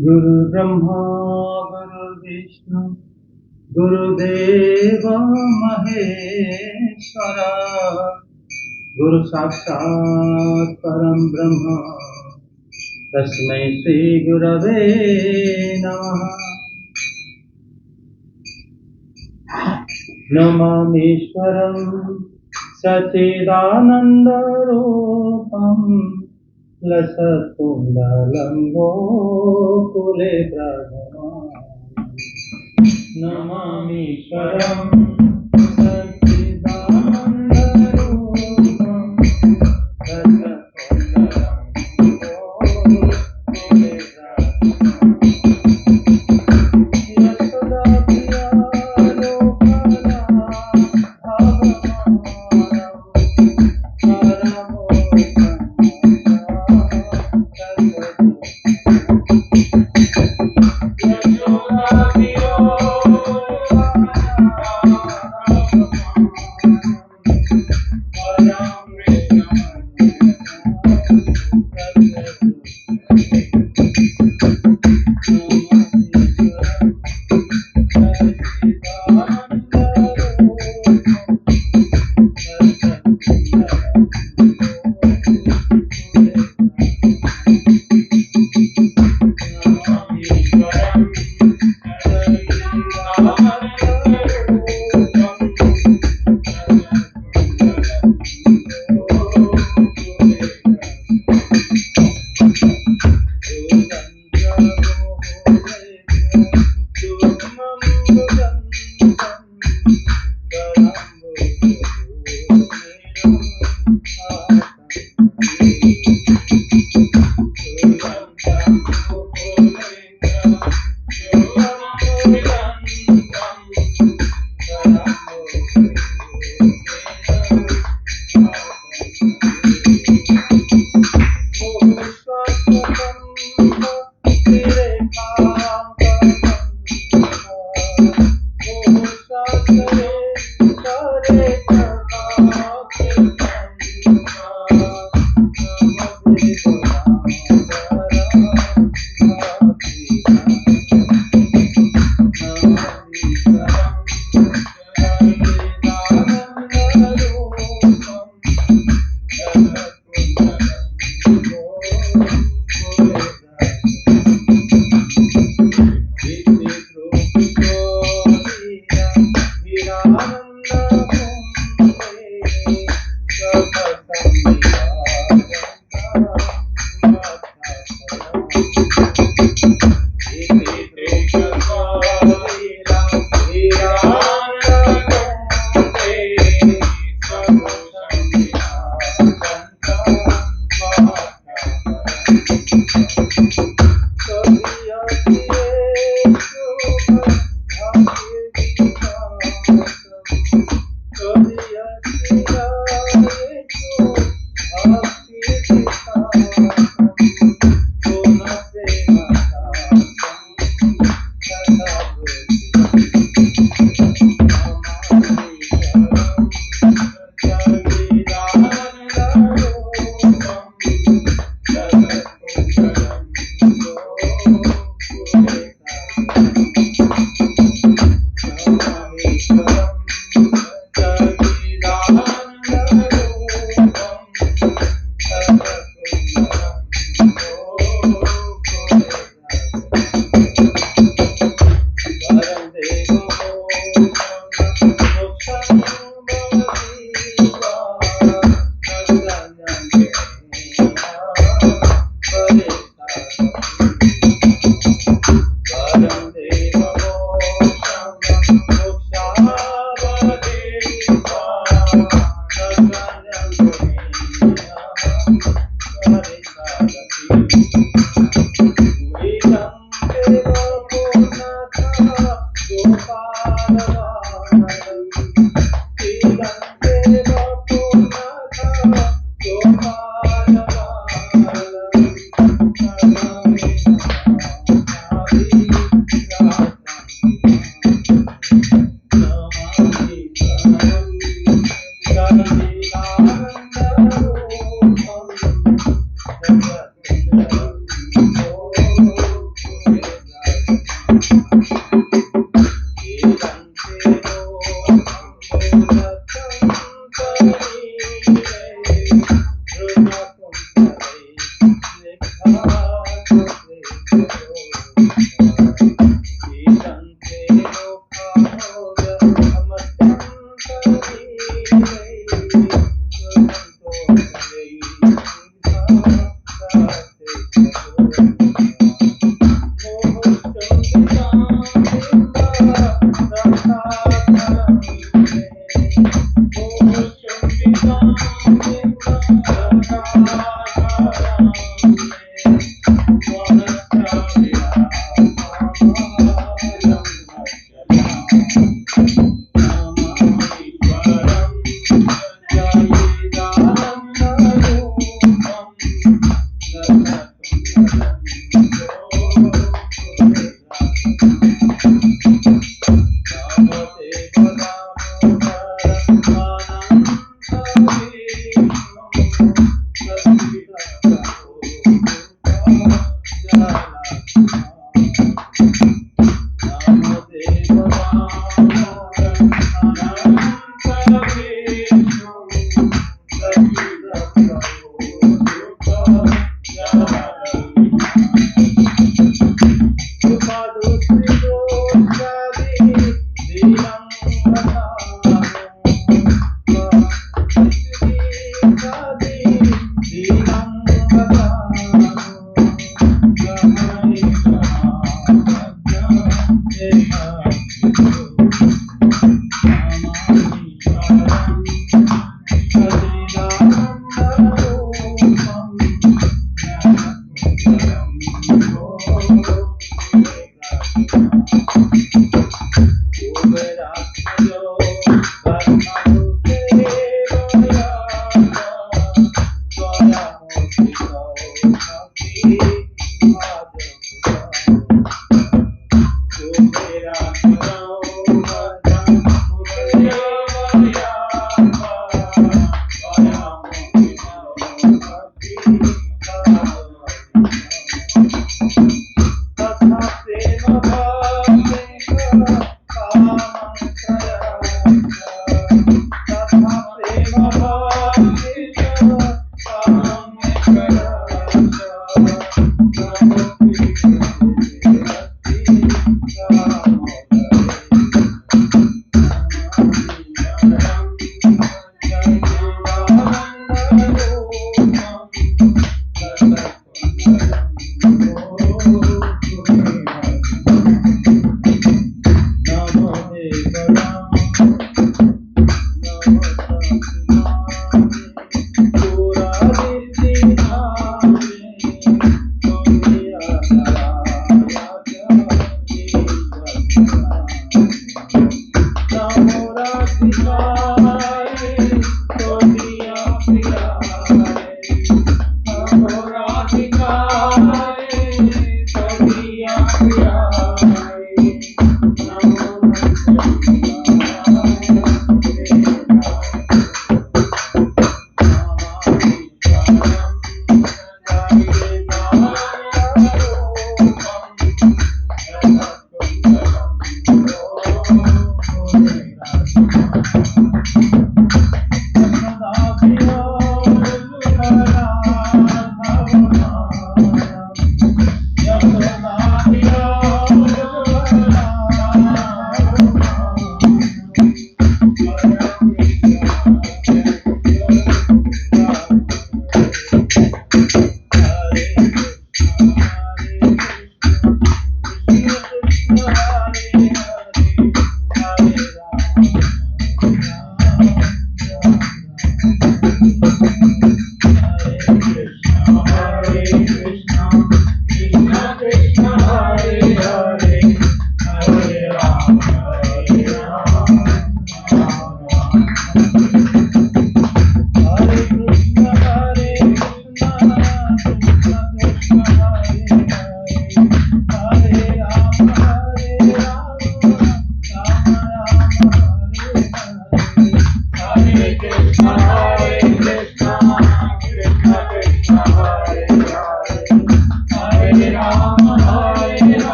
गुरु ब्रह्मा गुरु विष्णु गुरुदेव महेश्वरा गुरु साक्षात् परम ब्रह्म तस्मै श्री गुरवे नमः। नमामीश्वरं सच्चिदानन्दरूपं लसत्कुण्डलं गोकुले प्रभवामि। नमामीश्वरं सच्चिदानन्दरूपं लसत्कुण्डलं गोकुले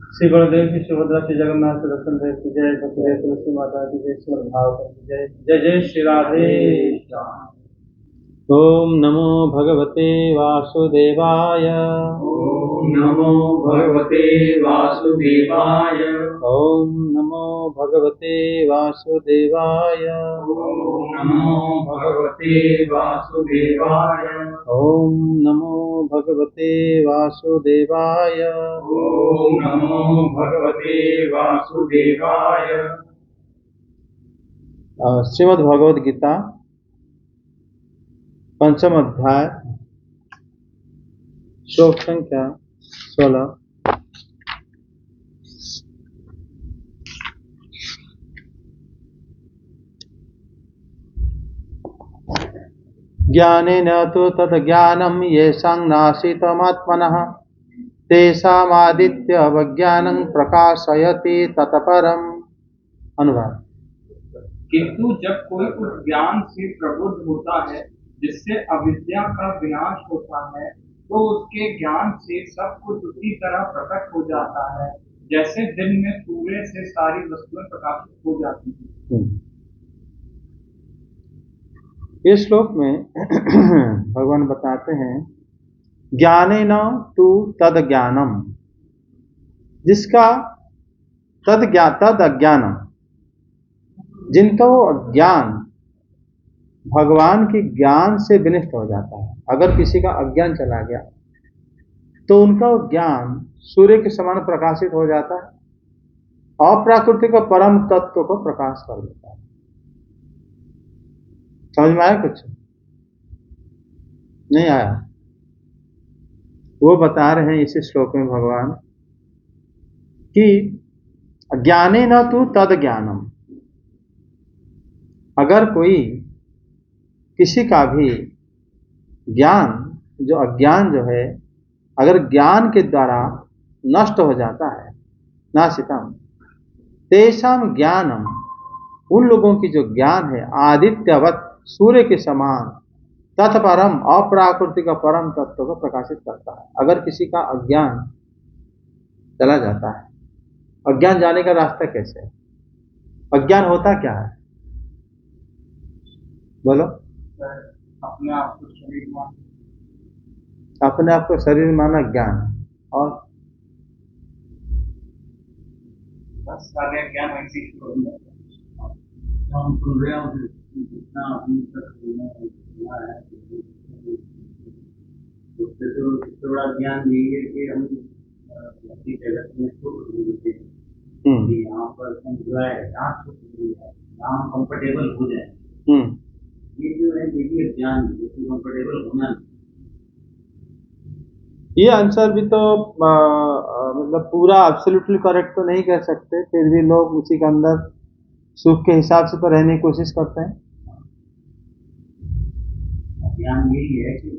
श्री बलदेव की सुभद्रा श्री जगन्नाथ श्री दर्शन देव की जय, भक्तिदेव तुलसी माता की जय, श्री भागवत की जय। जय जय श्री राधे श्याम। ओम नमो भगवते वासुदेवाय। ओम नमो भगवते वासुदेवाय। ओम नमो भगवते वासुदेवाय। ओम नमो भगवते वासुदेवाय। ओम नमो भगवते वासुदेवाय। ओम नमो भगवते वासुदेवाय। श्रीमद् भगवद गीता पंचम अध्याय श्लोक संख्या 16। ज्ञानेन तु तत् ज्ञानं येषां नाशितमात्मनः तेषामादित्यवज्ञानं प्रकाशयति तत्परम्। अनुवाद। किंतु जब कोई उस ज्ञान से प्रबुद्ध होता है जिससे अविद्या का विनाश होता है, तो उसके ज्ञान से सब कुछ उसी तरह प्रकट हो जाता है जैसे दिन में सूर्य से सारी वस्तुएं प्रकाशित हो जाती हैं। इस श्लोक में भगवान बताते हैं ज्ञानेन तु तद ज्ञानम, जिसका तद अज्ञानम, जिनका वो अज्ञान भगवान के ज्ञान से विनष्ट हो जाता है। अगर किसी का अज्ञान चला गया तो उनका वो ज्ञान सूर्य के समान प्रकाशित हो जाता है, अप्राकृतिक परम तत्व को प्रकाश कर देता है। समझ में आया? कुछ नहीं आया? वो बता रहे हैं इसी श्लोक में भगवान कि ज्ञानेन तु तद ज्ञानम, अगर कोई किसी का भी ज्ञान, जो अज्ञान जो है, अगर ज्ञान के द्वारा नष्ट हो जाता है, नाशितम तेषां ज्ञानम, उन लोगों की जो ज्ञान है आदित्यवत सूर्य के समान तत्परम अप्राकृतिक परम तत्व को प्रकाशित करता है। अगर किसी का अज्ञान चला जाता है, अज्ञान जाने का रास्ता कैसे है? अज्ञान होता क्या है? बोलो। अपने आप को शरीर मान, अपने आप को शरीर माना ज्ञान, और बस सारे ज्ञान ऐसी हम सुन रहे हैं जितना अपनी तक सुना है, उससे तो सबसे बड़ा ज्ञान यही है कि हम अपनी जगत में सुख ढूंढते हैं। यहाँ पर हम जो है जहाँ सुख मिल जाए, जहाँ हम कंफर्टेबल हो जाए, ये जो है देखिए ज्ञान कंफर्टेबल होना। ये आंसर भी तो मतलब पूरा एब्सोल्युटली करेक्ट तो नहीं कह सकते, फिर भी लोग उसी के अंदर सुख के हिसाब से तो रहने की कोशिश करते हैं। ज्ञान यही है कि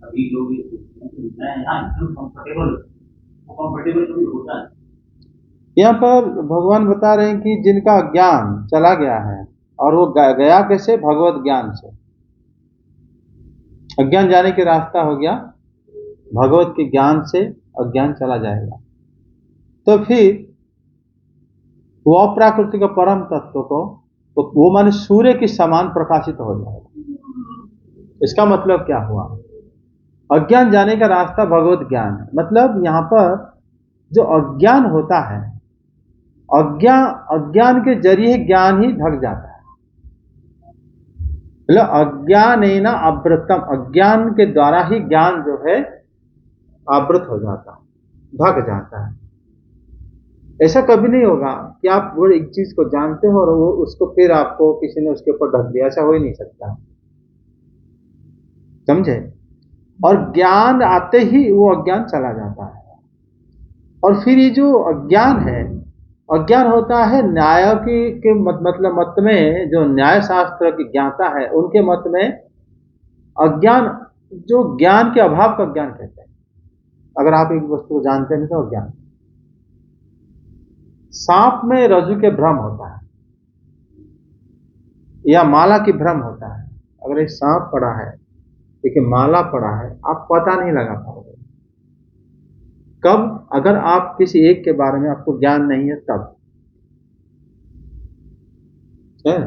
अभी लोग ये सोचते हैं कि मैं यहाँ एकदम कंफर्टेबल कभी होता है। यहाँ पर भगवान बता रहे हैं कि जिनका ज्ञान चला गया है, और वो गया कैसे? भगवत ज्ञान से। अज्ञान जाने के रास्ता हो गया, भगवत के ज्ञान से अज्ञान चला जाएगा, तो फिर वो अप्राकृतिक परम तत्व को, तो वो माने सूर्य के समान प्रकाशित हो जाएगा। इसका मतलब क्या हुआ? अज्ञान जाने का रास्ता भगवत ज्ञान है। मतलब यहाँ पर जो अज्ञान होता है, अज्ञान के जरिए ज्ञान ही ढक जाता है। मतलब अज्ञानेन आवृतम, अज्ञान के द्वारा ही ज्ञान जो है आवृत हो जाता है, ढक जाता है। ऐसा कभी नहीं होगा कि आप वो एक चीज को जानते हो और वो उसको फिर आपको किसी ने उसके ऊपर ढक दिया, ऐसा हो ही नहीं सकता। समझे? और ज्ञान आते ही वो अज्ञान चला जाता है। और फिर ये जो अज्ञान है, अज्ञान होता है न्याय के मतलब मत में, जो न्याय शास्त्र की ज्ञाता है उनके मत में अज्ञान, जो ज्ञान के अभाव का ज्ञान कहते हैं। अगर आप एक वस्तु को जानते नहीं तो अज्ञान। सांप में रज्जु के भ्रम होता है, या माला की भ्रम होता है। अगर एक सांप पड़ा है, एक माला पड़ा है, आप पता नहीं लगा पाओगे। कब? अगर आप किसी एक के बारे में आपको ज्ञान नहीं है तब है।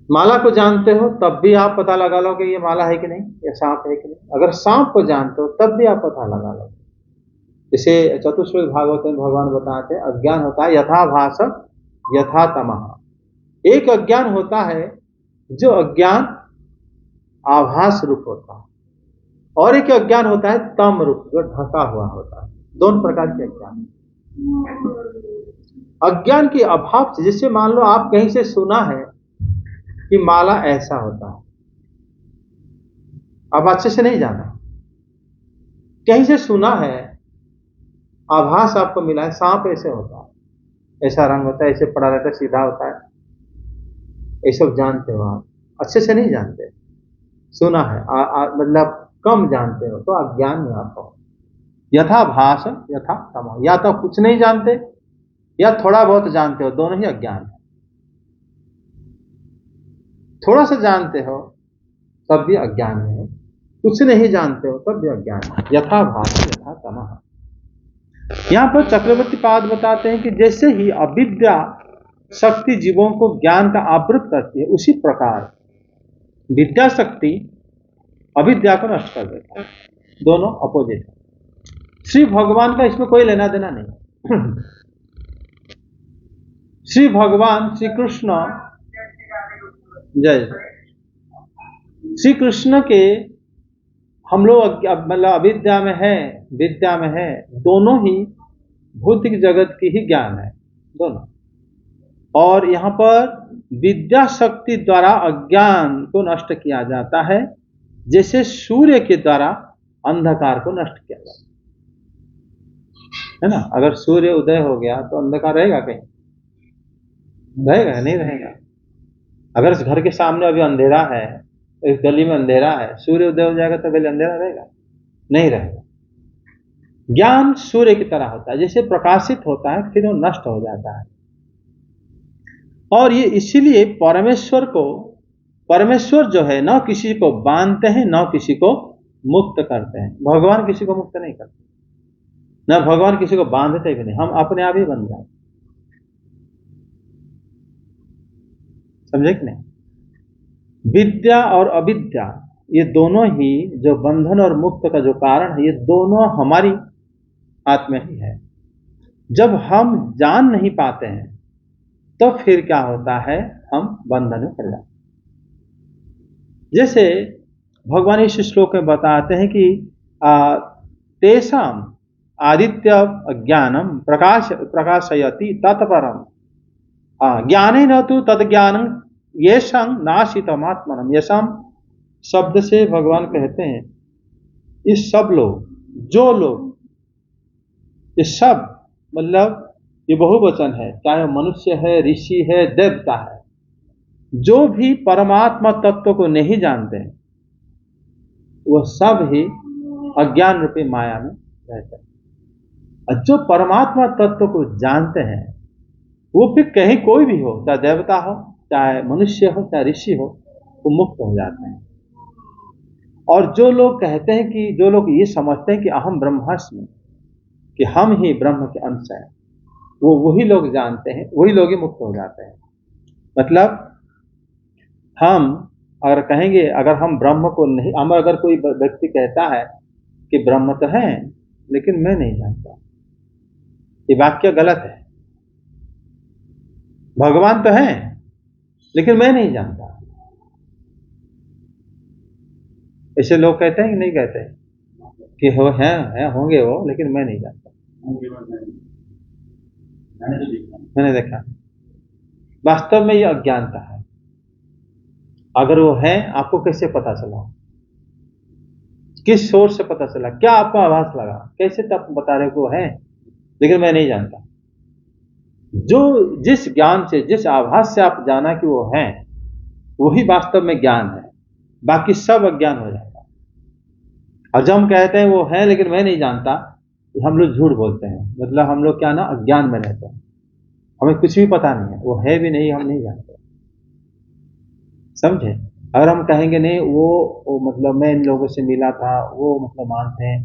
माला को जानते हो तब भी आप पता लगा लो कि ये माला है कि नहीं, ये सांप है कि नहीं। अगर सांप को जानते हो तब भी आप पता लगा लो। इसे चतुश्लोक भागवत में भगवान बताते हैं, अज्ञान होता है यथाभास यथा तमः। एक अज्ञान होता है जो अज्ञान आभास रूप होता है, और एक अज्ञान होता है तम रूप, जो ढका हुआ होता है। दोनों प्रकार के अज्ञान। अज्ञान के अभाव से, जिससे मान लो आप कहीं से सुना है कि माला ऐसा होता है, अब अच्छे से नहीं जाना, कहीं से सुना है, आभास आपको मिला है सांप ऐसे होता है, ऐसा रंग होता है, ऐसे पड़ा रहता है, सीधा होता है, ये सब जानते हो आप, अच्छे से नहीं जानते, सुना है मतलब कम जानते हो, तो अज्ञान में आप हो। यथाभास यथा तमः, या तो कुछ नहीं जानते या थोड़ा बहुत जानते हो, दोनों ही अज्ञान है। थोड़ा सा जानते हो तब भी अज्ञान है, कुछ नहीं जानते हो तब भी अज्ञान है। यथाभास यथा तमः। यहां पर चक्रवर्ती पाद बताते हैं कि जैसे ही अविद्या शक्ति जीवों को ज्ञान का आवृत करती है, उसी प्रकार विद्या शक्ति अविद्या को नष्ट कर देता है। दोनों अपोजिट है। श्री भगवान का इसमें कोई लेना देना नहीं। श्री भगवान श्री कृष्ण, जय श्री कृष्ण के, हम लोग मतलब अविद्या में है विद्या में है, दोनों ही भौतिक जगत की ही ज्ञान है दोनों। और यहाँ पर विद्या शक्ति द्वारा अज्ञान को नष्ट किया जाता है, जैसे सूर्य के द्वारा अंधकार को नष्ट किया जाता है ना। अगर सूर्य उदय हो गया तो अंधकार रहेगा कहीं? रहेगा नहीं? रहेगा। अगर इस घर के सामने अभी अंधेरा है, इस गली में अंधेरा है, सूर्य उदय हो जाएगा तो गली अंधेरा रहेगा? नहीं रहेगा। ज्ञान सूर्य की तरह होता है, जैसे प्रकाशित होता है फिर वो नष्ट हो जाता है। और ये इसीलिए परमेश्वर जो है न किसी को बांधते हैं न किसी को मुक्त करते हैं। भगवान किसी को मुक्त नहीं करते, न भगवान किसी को बांधते भी नहीं, हम अपने आप ही बन जाते। समझे कि नहीं? विद्या और अविद्या ये दोनों ही जो बंधन और मुक्त का जो कारण है, ये दोनों हमारी हाथ में ही है। जब हम जान नहीं पाते हैं तो फिर क्या होता है, हम बंधन में पड़ जाते हैं। जैसे भगवान इस श्लोक में बताते हैं कि तेषाम आदित्य ज्ञानम प्रकाशयति तत्परम ज्ञानेन तु तद्ज्ञानं येषां नाशितमात्मनं। येषां शब्द से भगवान कहते हैं ये सब लोग, जो लोग, ये सब मतलब ये बहुवचन है, चाहे मनुष्य है, ऋषि है, देवता है, जो भी परमात्मा तत्व को नहीं जानते हैं वह सब ही अज्ञान रूपी माया में रहते हैं। और जो परमात्मा तत्व को जानते हैं वो फिर कहीं कोई भी हो, चाहे देवता हो, चाहे मनुष्य हो, चाहे ऋषि हो, वो मुक्त हो जाते हैं। और जो लोग कहते हैं कि, जो लोग ये समझते हैं कि अहम ब्रह्मास्मि, कि हम ही ब्रह्म के अंश हैं, वो वही लोग जानते हैं, वही लोग ही मुक्त हो जाते हैं। मतलब हम अगर कहेंगे, अगर हम ब्रह्म को नहीं, हम अगर कोई व्यक्ति कहता है कि ब्रह्म तो है लेकिन मैं नहीं जानता, ये वाक्य गलत है। भगवान तो है लेकिन मैं नहीं जानता, ऐसे लोग कहते हैं कि नहीं कहते हैं कि हो है होंगे वो, लेकिन मैं नहीं जानता, मैंने देखा। वास्तव में ये अज्ञानता है। अगर वो है, आपको कैसे पता चला? किस सोर्स से पता चला? क्या आपको आभास लगा? कैसे तब बता रहे को है लेकिन मैं नहीं जानता? जो जिस ज्ञान से, जिस आभास से आप जाना कि वो है, वही वास्तव में ज्ञान है, बाकी सब अज्ञान हो जाएगा। और जब हम कहते हैं वो है लेकिन मैं नहीं जानता, हम लोग झूठ बोलते हैं। मतलब हम लोग क्या ना, अज्ञान में रहते हैं, हमें कुछ भी पता नहीं है, वो है भी नहीं, हम नहीं जानते। समझे? अगर हम कहेंगे नहीं वो मतलब मैं इन लोगों से मिला था, वो मतलब मानते हैं,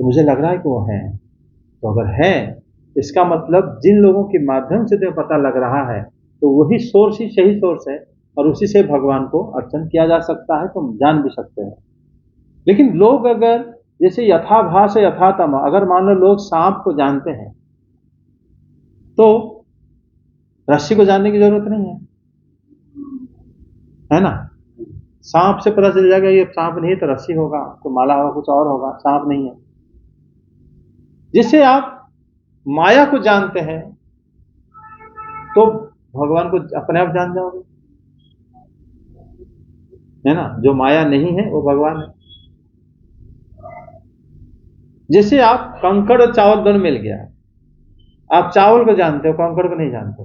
तो मुझे लग रहा है कि वो है। तो अगर है, इसका मतलब जिन लोगों के माध्यम से तुम्हें पता लग रहा है, तो वही सोर्स ही सही सोर्स है, और उसी से भगवान को अर्चन किया जा सकता है, तो जान भी सकते हैं। लेकिन लोग अगर जैसे यथाभास यथातम, अगर मान लो लोग सांप को जानते हैं, तो रस्सी को जानने की जरूरत नहीं है ना। सांप से पता चल जाएगा ये सांप नहीं है तो रस्सी होगा, तो माला होगा, कुछ और होगा, सांप नहीं है। जिससे आप माया को जानते हैं, तो भगवान को अपने आप जान जाओगे, है ना। जो माया नहीं है वो भगवान है। जैसे आप कंकड़ और चावल दोनों मिल गया, आप चावल को जानते हो, कंकड़ को नहीं जानते,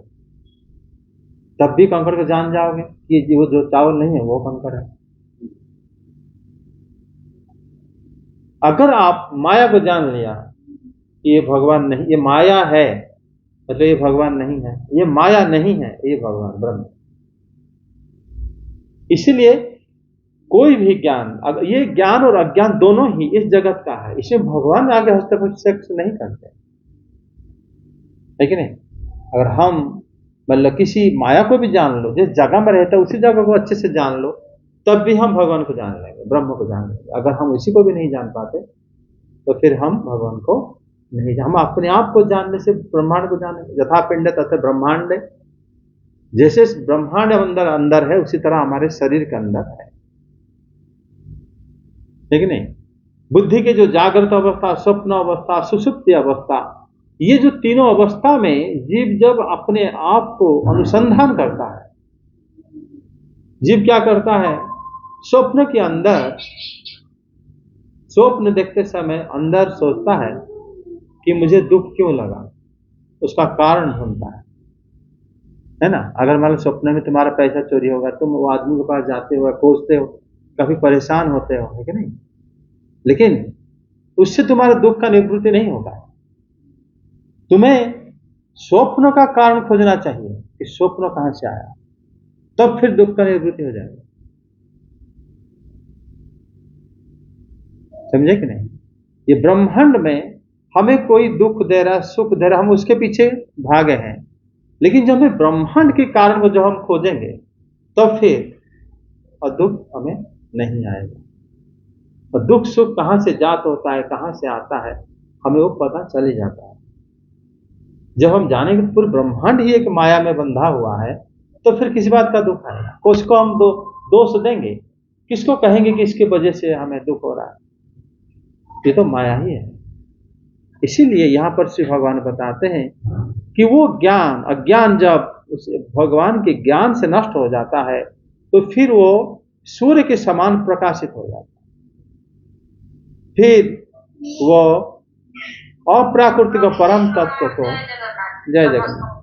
तब भी कंकड़ को जान जाओगे कि वो जो चावल नहीं है वो कंकड़ है। अगर आप माया को जान लिया कि ये भगवान नहीं, ये माया है, मतलब ये भगवान नहीं है, ये माया नहीं है, ये भगवान ब्रह्म। इसीलिए कोई भी ज्ञान, अगर ये ज्ञान और अज्ञान दोनों ही इस जगत का है, इसमें भगवान आगे हस्तक्षेप नहीं करते, है कि नहीं। अगर हम मतलब किसी माया को भी जान लो, जिस जगह में रहता है उसी जगह को अच्छे से जान लो, तब भी हम भगवान को जान लेंगे, ब्रह्म को जान लेंगे। अगर हम इसी को भी नहीं जान पाते, तो फिर हम भगवान को नहीं, हम अपने आप को जानने से ब्रह्मांड को जानेंगे। यथा पिंड तथा ब्रह्मांड, जैसे ब्रह्मांड अंदर अंदर है, उसी तरह हमारे शरीर के अंदर है, ठीक नहीं। बुद्धि के जो जागृत अवस्था, स्वप्न अवस्था, सुषुप्ति अवस्था, ये जो तीनों अवस्था में जीव जब अपने आप को अनुसंधान करता है, जीव क्या करता है, स्वप्न के अंदर, स्वप्न देखते समय अंदर सोचता है कि मुझे दुख क्यों लगा, उसका कारण ढूंढता है ना। अगर मान लो स्वप्न में तुम्हारा पैसा चोरी होगा, तुम वो आदमी के पास जाते हो, खोजते हो, काफी परेशान होते हो, है कि नहीं। लेकिन उससे तुम्हारा दुख का निवृत्ति नहीं होगा। तुम्हें स्वप्न का कारण खोजना चाहिए कि स्वप्न कहां से आया, तब फिर दुख का निवृत्ति हो जाएगा। समझे कि नहीं। ये ब्रह्मांड में हमें कोई दुख दे रहा, सुख दे रहा, हम उसके पीछे भागे हैं। लेकिन जब हमें ब्रह्मांड के कारण को जब हम खोजेंगे, तब फिर दुख हमें नहीं आएगा। और दुख सुख कहां से जात होता है, कहां से आता है, हमें वो पता चल ही जाता है। जब हम जानेंगे पूरे ब्रह्मांड ही एक माया में बंधा हुआ है, तो फिर किसी बात का दुख आएगा। उसको हम दोष देंगे, किसको कहेंगे कि इसकी वजह से हमें दुख हो रहा है, ये तो माया ही है। इसीलिए यहां पर श्री भगवान बताते हैं कि वो ज्ञान, अज्ञान जब उस भगवान के ज्ञान से नष्ट हो जाता है, तो फिर वो सूर्य के समान प्रकाशित हो जाता है। फिर वो अप्राकृतिक परम तत्व को, जय जगन्नाथ,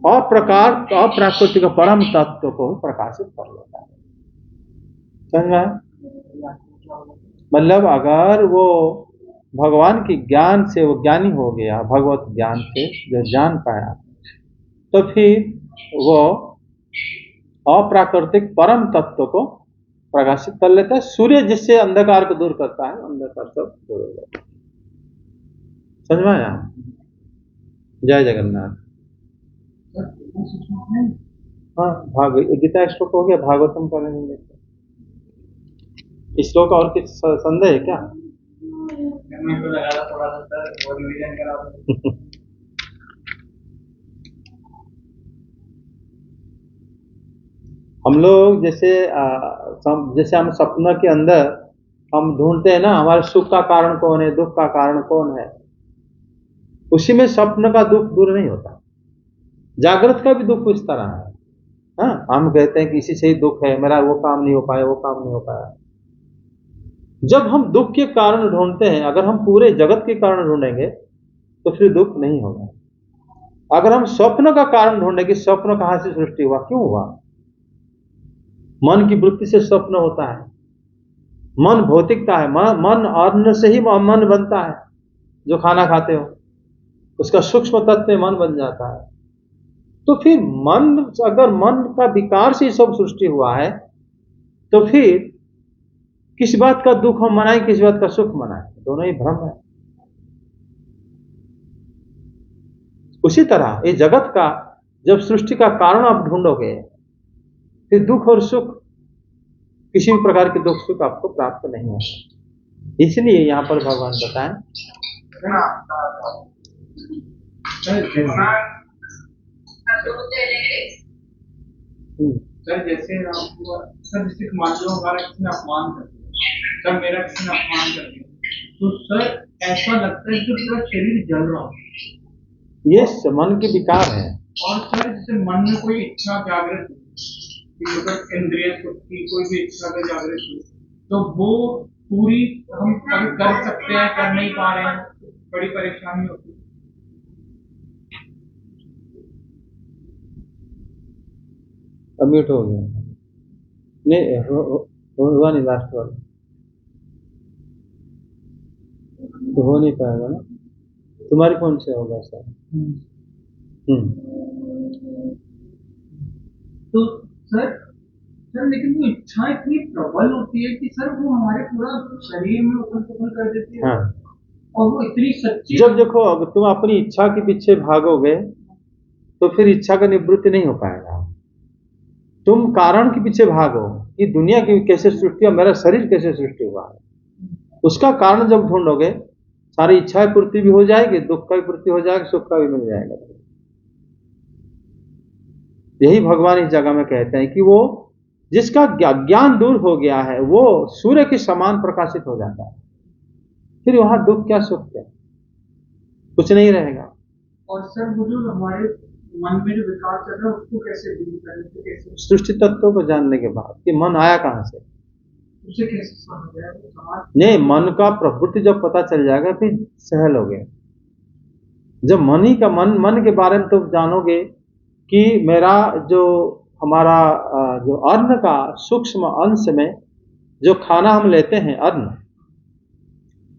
अप्राकृतिक परम तत्व को प्रकाशित कर लेता है। समझ में। मतलब अगर वो भगवान के ज्ञान से वो ज्ञानी हो गया, भगवत ज्ञान से जो जान पाया, तो फिर वो अप्राकृतिक परम तत्व को प्रकाशित कर लेता है। सूर्य जिससे अंधकार को दूर करता है, अंधकार सब दूर हो जाता है। समझ में आया। जय जगन्नाथ। हाँ, गीता श्लोक हो गया, भागवतम करेंगे। इस श्लोक और कुछ संदेह है क्या? हम लोग जैसे हम सपना के अंदर हम ढूंढते हैं ना, हमारे सुख का कारण कौन है, दुख का कारण कौन है, उसी में स्वप्न का दुख दूर नहीं होता। जागृत का भी दुख इस तरह है। हाँ, हम कहते हैं कि इसी से ही दुख है, मेरा वो काम नहीं हो पाया, वो काम नहीं हो पाया। जब हम दुख के कारण ढूंढते हैं, अगर हम पूरे जगत के कारण ढूंढेंगे तो फिर दुख नहीं होगा। अगर हम स्वप्न का कारण ढूंढेंगे, स्वप्न कहां से सृष्टि हुआ, क्यों हुआ, मन की वृत्ति से स्वप्न होता है। मन भौतिकता है, मन अन्न से ही मन बनता है। जो खाना खाते हो उसका सूक्ष्म तत्व में मन बन जाता है। तो फिर मन, अगर मन का विकार से सब सृष्टि हुआ है, तो फिर किस बात का दुख हम मनाएं, किस बात का सुख मनाएं, दोनों ही भ्रम है। उसी तरह ये जगत का जब सृष्टि का कारण आप ढूंढोगे, फिर दुख और सुख, किसी भी प्रकार के दुख सुख आपको प्राप्त नहीं होगा। इसलिए यहाँ पर भगवान बताएं सर, जैसे आपको सर जैसे मान लो हमारा किसी ने अपमान कर दिया, सर मेरा किसी ने अपमान कर दिया, तो सर ऐसा लगता है कि पूरा शरीर जल रहा हो। ये मन के विकार है। और सर जैसे मन में कोई इच्छा जागृत हो, इंद्रिय सुख की कोई भी इच्छा का जागृत हो, तो वो पूरी हम कर सकते हैं, कर नहीं पा रहे हैं, बड़ी परेशानी होती है। म्यूट हो गया, नहीं हुआ नहीं, लास्ट वाला तो हो नहीं पाएगा ना, तुम्हारे फोन से होगा सर। तो सर लेकिन वो इच्छा इतनी प्रबल होती है कि सर वो हमारे पूरा शरीर में उथल पुथल कर देती है। हाँ। और वो इतनी सच्ची, जब देखो अब तुम अपनी इच्छा के पीछे भागोगे तो फिर इच्छा का निवृत्ति नहीं हो पाएगा। तुम कारण के पीछे भागो कि दुनिया की कैसे सृष्टि है, मेरा शरीर कैसे सृष्टि हुआ है, उसका कारण जब ढूंढोगे सारी इच्छाएं पूर्ति भी हो जाएगी, दुख का भी पूर्ति हो जाएगा, सुख का भी मिल जाएगा। यही भगवान इस जगह में कहते हैं कि वो जिसका ज्ञान दूर हो गया है वो सूर्य के समान प्रकाशित हो जाता है, फिर वहां दुख क्या सुख क्या कुछ नहीं रहेगा। और सर वो जो हमारे मन में जो विकार चल रहा है उसको कैसे दूर करें, कैसे सृष्टि तत्वों को जानने के बाद कि मन आया कहां से, उसे कैसे समझ जाएगा। नहीं, मन का प्रवृत्ति जब पता चल जाएगा फिर सहल हो गए। जब मन ही का मन के बारे में तुम जानोगे कि मेरा जो हमारा जो अन्न का सूक्ष्म अंश में जो खाना हम लेते हैं, अन्न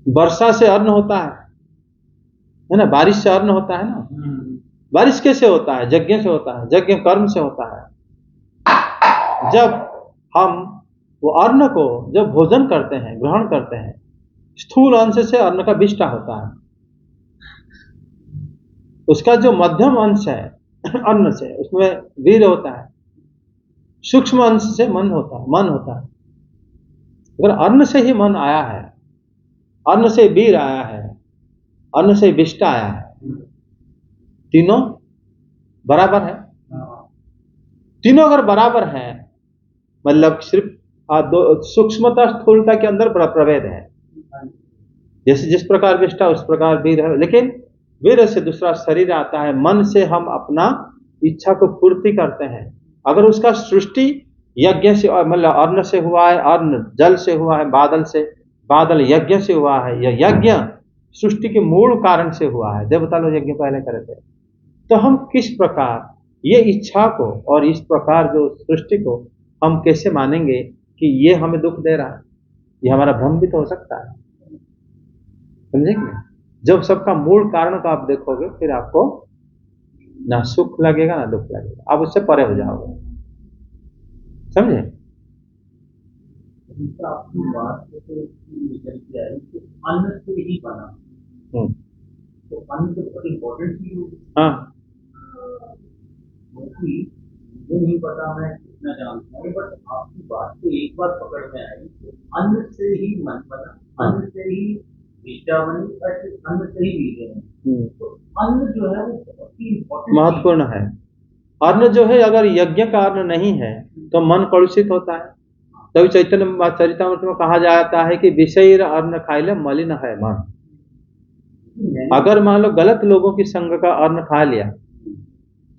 वर्षा से अन्न होता है ना, बारिश से अन्न होता है ना। बारिश कैसे होता है? यज्ञ से होता है, यज्ञ कर्म से होता है। जब हम वो अन्न को जब भोजन करते हैं, ग्रहण करते हैं, स्थूल अंश से अन्न का विष्टा होता है, उसका जो मध्यम अंश है अन्न से उसमें वीर होता है, सूक्ष्म अंश से मन होता है। अगर अन्न से ही मन आया है, अन्न से वीर आया है, अन्न से विष्टा आया है, तीनों बराबर है। तीनों अगर बराबर है मतलब सिर्फ सूक्ष्मता स्थूलता के अंदर बड़ा प्रभेद है। जैसे जिस प्रकार विष्टा उस प्रकार वीर है, लेकिन वीर से दूसरा शरीर आता है। मन से हम अपना इच्छा को पूर्ति करते हैं। अगर उसका सृष्टि यज्ञ से मतलब अन्न से हुआ है, अन्न जल से हुआ है, बादल से, बादल यज्ञ से हुआ है, यह यज्ञ सृष्टि के मूल कारण से हुआ है, देवता लोग यज्ञ पहले करे थे। तो हम किस प्रकार ये इच्छा को और इस प्रकार जो सृष्टि को हम कैसे मानेंगे कि ये हमें दुख दे रहा है? ये हमारा भ्रम भी तो हो सकता है, समझेंगे? जब सबका मूल कारण को आप देखोगे फिर आपको ना सुख लगेगा ना दुख लगेगा, आप उससे परे हो जाओगे, समझे? आपकी बात तो निकल के आई कि अन्न से ही बना, तो अन्न तो बहुत इम्पोर्टेंट चीज होगी। हाँ, क्योंकि मुझे नहीं पता, मैं कितना जानता हूँ, बट आपकी बात से एक बार पकड़ में आई कि अन्न से ही मन बना, अन्न से ही विद्या बनी, अन्न से ही विद्या बनी। तो अन्न जो है वो बहुत ही इम्पोर्टेंट महत्वपूर्ण है। अन्न जो है अगर यज्ञ का अन्न नहीं है तो मन कलुषित होता है। तभी चैतन्य चरितामृत में कहा जाता है कि विषय अन्न खाइले मलिन है मन। अगर मान लो गलत लोगों की संग का अन्न खा लिया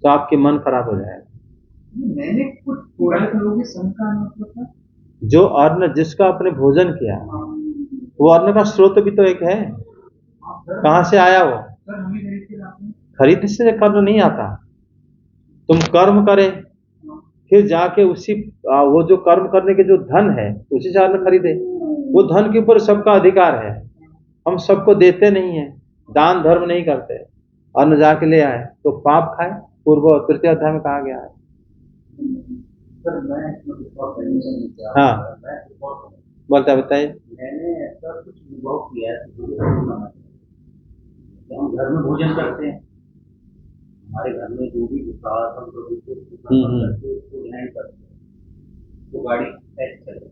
तो आपके मन खराब हो जाएगा। मैंने कुछ गलत लोगों की संग का मतलब जो अन्न जिसका आपने भोजन किया वो अन्न का स्रोत भी तो एक है। कहां से आया वो? सर हमें खरीद से कर्म नहीं आता। तुम कर्म करे फिर जाके उसी वो जो कर्म करने के जो धन है उसी से अन्न खरीदे। वो धन के ऊपर सबका अधिकार है, हम सबको देते नहीं है, दान धर्म नहीं करते। अन्न जाके ले आए तो पाप खाए, पूर्व तृतीय अध्याय में कहा गया है। सर मैं हाँ, बोलता बताइए। मैंने ऐसा कुछ अनुभव किया है तो हम घर में भोजन करते हैं, हमारे घर में जो भी विकास हम प्रभु को समर्पण करके उसको ग्रहण करते हैं तो गाड़ी ऐसे चले।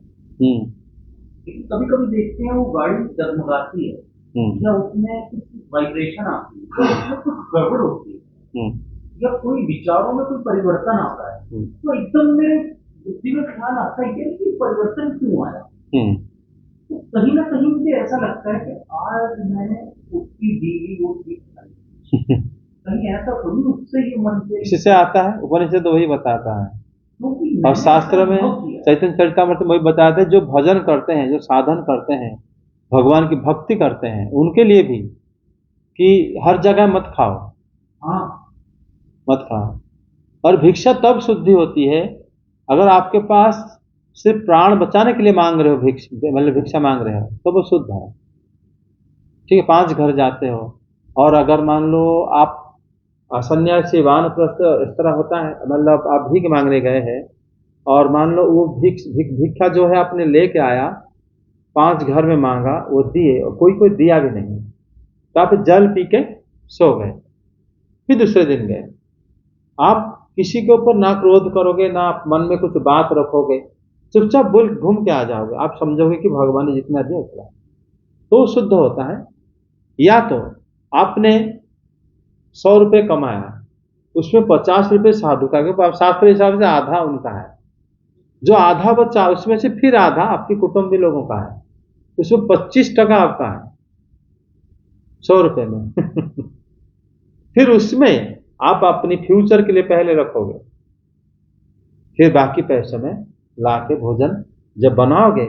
लेकिन कभी कभी देखते हैं वो गाड़ी डगमगाती है या उसमें कुछ वाइब्रेशन आती है, उसमें कुछ गड़बड़ होती है या कोई विचारों में कोई परिवर्तन आता है, तो एकदम मेरे बुद्धि में ख्याल आता है कि परिवर्तन क्यों आया। तो कहीं ना कहीं मुझे ऐसा लगता है कि आज मैंने उसकी दी वो चीज खाई, कहीं ऐसा थोड़ी उससे ये मन से इससे आता है। उपनिषद तो वही बताता है और शास्त्र में चैतन्य चरितामृत में वही बताते हैं, जो भजन करते हैं, जो साधन करते हैं, भगवान की भक्ति करते हैं, उनके लिए भी कि हर जगह मत खाओ, मत खाओ। और भिक्षा तब शुद्धि होती है अगर आपके पास सिर्फ प्राण बचाने के लिए मांग रहे हो, मतलब भिक्षा मांग रहे हो, तो वो शुद्ध है। ठीक है, 5 घर जाते हो और अगर मान लो आप सन्यासी वानप्रस्थ इस तरह होता है, मतलब आप भीख मांगने गए हैं और मान लो वो भिक्षा जो है आपने लेके आया, 5 घर में मांगा, वो दिए और कोई दिया भी नहीं, तो आप जल पी के सो गए, फिर दूसरे दिन गए। आप किसी के ऊपर ना क्रोध करोगे, ना मन में कुछ बात रखोगे, चुपचाप बोल घूम के आ जाओगे, आप समझोगे कि भगवान ने जितना दिया उतना, तो शुद्ध होता है। या तो आपने 100 रुपये कमाया, उसमें 50 रुपये साधु का, शास्त्र के हिसाब से आधा उनका है, जो आधा बचा उसमें से फिर आधा आपके कुटुंबी लोगों का है, उसमें 25% आपका है 100 रुपये में फिर उसमें आप अपनी फ्यूचर के लिए पहले रखोगे, फिर बाकी पैसों में लाके भोजन जब बनाओगे,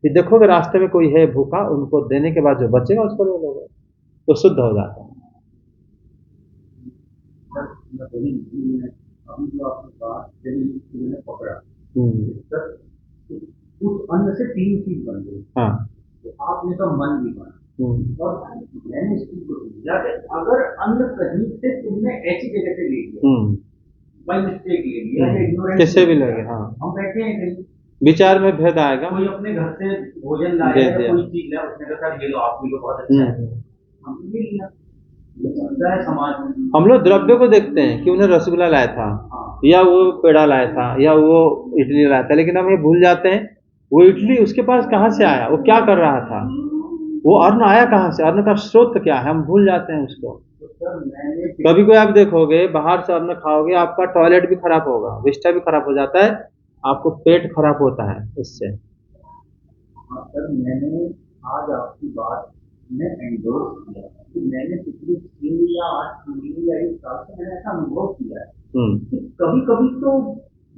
फिर देखोगे रास्ते में कोई है भूखा, उनको देने के बाद जो बचेगा उसको ले लोगे, तो शुद्ध हो जाता है। अभी जो आपने कहा मैंने पकड़ा उस अन्न से 3 चीज बन गई। हाँ, तो आपने तो मन भी बना और मैंने इस चीज को समझा कि अगर अन्न कहीं से तुमने ऐसी जगह से ले लिया, बाई मिस्टेक ले लिया, कैसे भी लगे, हाँ, हम बैठे हैं कहीं, विचार में भेद आएगा, कोई अपने घर से भोजन लाया है, कोई चीज लाया, उसने कहा ये लो आप भी लो, बहुत अच्छा है, हमने ले लिया। समाज में हम लोग द्रव्य को देखते हैं कि उन्हें रसगुल्ला लाया था, या वो पेड़ा लाया था, या वो इडली लाया था, लेकिन हम ये भूल जाते हैं वो इडली उसके पास कहाँ से आया, वो क्या कर रहा था, वो अन्न आया कहाँ से, अन्न का स्रोत क्या है, हम भूल जाते हैं उसको। कभी कोई आप देखोगे बाहर से अन्न खाओगे, आपका टॉयलेट भी खराब होगा, विष्ठा भी खराब हो जाता है, आपको पेट खराब होता है इससे। सर मैंने आज आपकी बात में एंडोर्स किया कि मैंने पिछले 3 या 8 महीने या 1 साल से मैंने ऐसा अनुभव किया है कि कभी कभी तो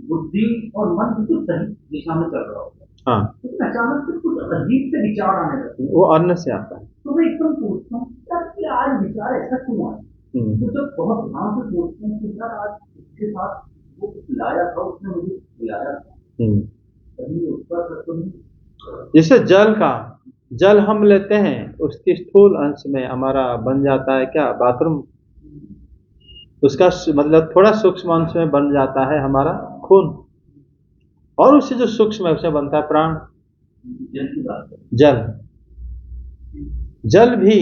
बुद्धि और मन बिल्कुल सही दिशा में चल रहा होता है, हाँ, लेकिन अचानक से कुछ अजीब से विचार आने लगते हैं, वो अन्न से आता है। तो मैं एकदम सोचता हूँ कि आज विचार ऐसा क्यों आया, तो जब बहुत ध्यान से सोचते हैं कि यार आज उसके साथ वो लाया था, उसने मुझे खिलाया था, कहीं उसका सत्य नहीं। जैसे जल हम लेते हैं, उसकी स्थूल अंश में हमारा बन जाता है क्या, बाथरूम, उसका मतलब थोड़ा सूक्ष्म अंश में बन जाता है हमारा खून, और उससे जो सूक्ष्म है उसमें बनता है प्राण। जल भी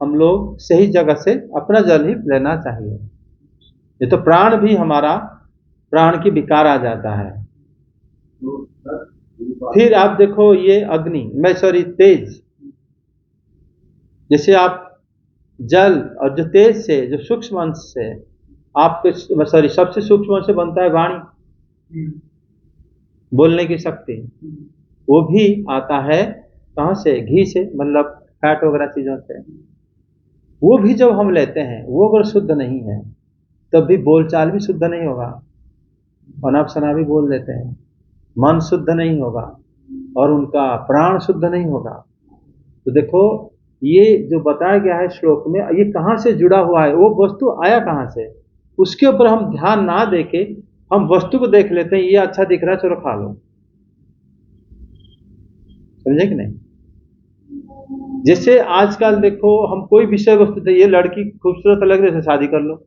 हम लोग सही जगह से अपना जल ही लेना चाहिए, ये तो प्राण भी हमारा, प्राण की विकार आ जाता है। फिर आप देखो ये अग्नि तेज, जैसे आप जल और जो तेज से, जो सूक्ष्म अंश से आपके सबसे सूक्ष्म अंश से बनता है वाणी, बोलने की शक्ति, वो भी आता है कहाँ से, घी से, मतलब फैट वगैरह चीजों से। वो भी जब हम लेते हैं, वो अगर शुद्ध नहीं है तब भी बोलचाल भी शुद्ध नहीं होगा, अनाप शनापी बोल देते हैं, मन शुद्ध नहीं होगा और उनका प्राण शुद्ध नहीं होगा। तो देखो ये जो बताया गया है श्लोक में, ये कहाँ से जुड़ा हुआ है, वो वस्तु आया कहाँ से, उसके ऊपर हम ध्यान ना देके हम वस्तु को देख लेते हैं, ये अच्छा दिख रहा है चलो खा लो, समझे कि नहीं। जैसे आजकल देखो हम कोई विषय वस्तु थे, ये लड़की खूबसूरत लग रही है, शादी कर लो,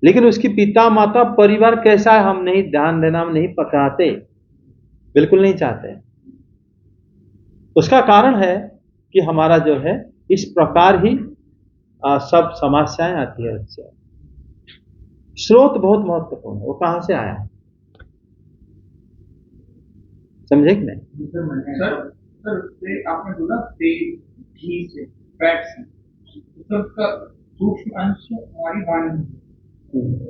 लेकिन उसकी पिता माता परिवार कैसा है हम नहीं ध्यान देना, हम नहीं पकाते, बिल्कुल नहीं चाहते। उसका कारण है कि हमारा जो है इस प्रकार ही सब समस्याएं आती है उससे। स्रोत बहुत महत्वपूर्ण है, वो कहां से आया, समझे कि नहीं? सर उससे आपने बोला तेल, घी से, फैट से, तो उसका सूक्ष्म अंश हमारी वाणी है।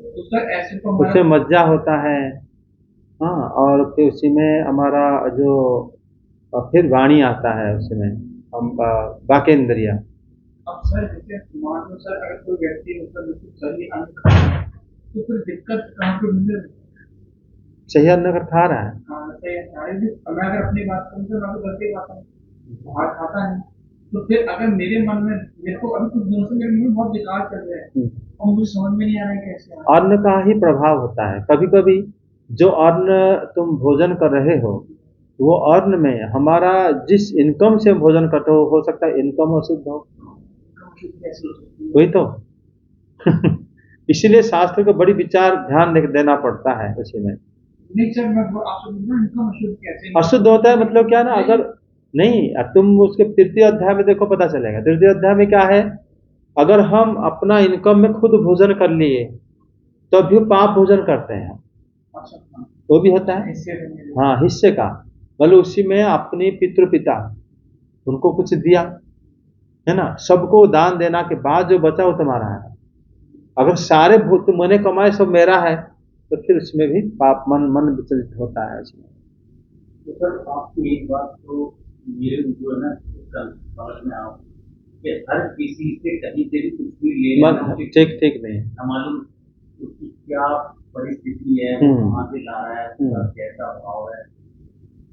तो सर ऐसे तो उससे मज्जा होता है, हाँ, और फिर उसी में हमारा जो फिर वाणी आता है, उसमें हम वाकेंद्रिया। अब सर जैसे मान लो सर अगर कोई व्यक्ति मतलब सही अन्न खा रहा है तो फिर दिक्कत कहाँ पे मुझे सही अन्न अगर खा रहा है, मैं अगर अपनी बात करूँ तो मैं तो घर की बात करूँ, बाहर खाता है तो फिर अगर मेरे मन में, मेरे को अभी कुछ दिनों से मेरे मन में बहुत बेकार चल रहा है और मुझे समझ में नहीं आ रहा है कैसे अन्न का ही प्रभाव होता है। कभी कभी जो अन्न तुम भोजन कर रहे हो, वो अन्न में हमारा जिस इनकम से भोजन करते हो सकता है इनकम अशुद्ध हो, वही तो इसीलिए शास्त्र को बड़ी विचार ध्यान देना पड़ता है उसी में। नहीं सर, मैं आपसे बोल रहा हूँ इनकम अशुद्ध कैसे अशुद्ध होता है, मतलब क्या ना, अगर नहीं, तुम उसके तृतीय अध्याय में देखो, पता चलेगा। तृतीय अध्याय में क्या है, अगर हम अपना इनकम में खुद भोजन कर लिए तो भी पाप भोजन करते हैं, वो भी होता है। हाँ, हिस्से का, मतलब उसी में अपनी पितृपिता उनको कुछ दिया है ना, सबको दान देना के बाद जो बचा वो तुम्हारा है। अगर सारे भूत मैंने कमाए सब मेरा है तो फिर उसमें भी पाप मन विचलित होता है उसमें। तो सर आपकी एक बात तो मेरे जो है ना समझ में आओ कि हर किसी से कहीं से भी कुछ भी ले ठीक नहीं मालूम उसकी क्या परिस्थिति है, कहाँ से ला रहा है, उसका कैसा भाव है,